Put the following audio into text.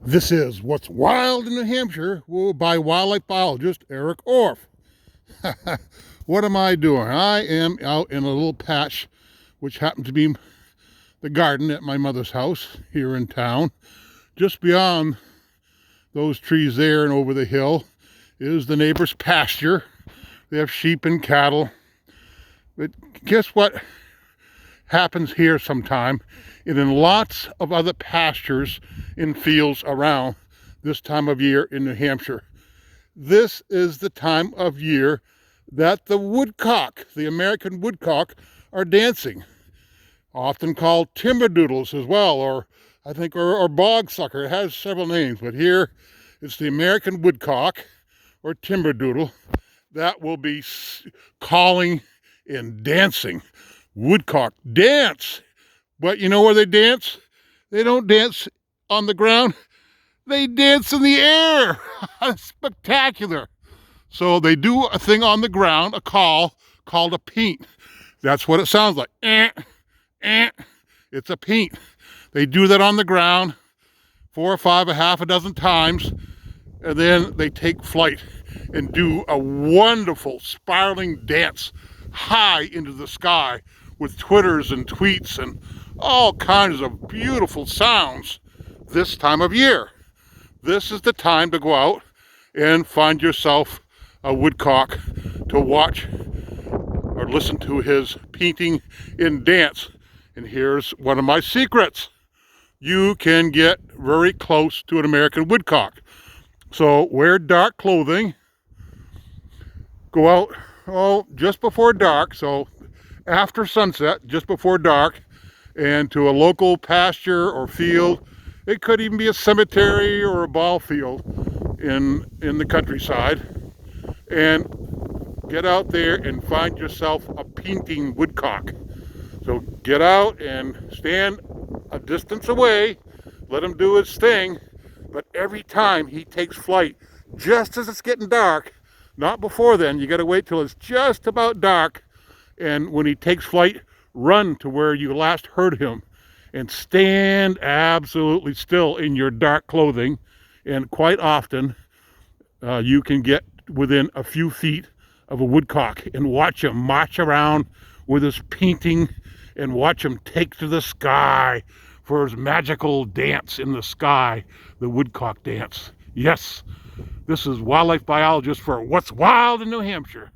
This is What's Wild in New Hampshire by wildlife biologist Eric Orff. What am I doing? I am out in a little patch, which happened to be the garden at my mother's house here in town. Just beyond those trees there and over the hill is the neighbor's pasture. They have sheep and cattle. But guess what happens here sometime, and in lots of other pastures in fields around this time of year in New Hampshire. This is the time of year that the woodcock, the American woodcock, are dancing. Often called timberdoodles as well, or I think, or bog sucker. It has several names, but here it's the American woodcock or timberdoodle that will be calling and dancing. Woodcock dance. But you know where they dance? They don't dance on the ground. They dance in the air. Spectacular. So they do a thing on the ground, a call called a peent. That's what it sounds like. It's a peent. They do that on the ground 4 or 5 or half a dozen times, and then they take flight and do a wonderful spiraling dance high into the sky with twitters and tweets and all kinds of beautiful sounds this time of year. This is the time to go out and find yourself a woodcock to watch or listen to his painting and dance. And here's one of my secrets. You can get very close to an American woodcock. So wear dark clothing. Go out, just before dark, so after sunset, just before dark, and to a local pasture or field. It could even be a cemetery or a ball field in the countryside. And get out there and find yourself a painting woodcock. So get out and stand a distance away, let him do his thing, but every time he takes flight, just as it's getting dark, not before then, you got to wait till it's just about dark, and when he takes flight, run to where you last heard him and stand absolutely still in your dark clothing. And quite often, you can get within a few feet of a woodcock and watch him march around with his painting and watch him take to the sky for his magical dance in the sky, the woodcock dance. Yes, this is wildlife biologist for What's Wild in New Hampshire.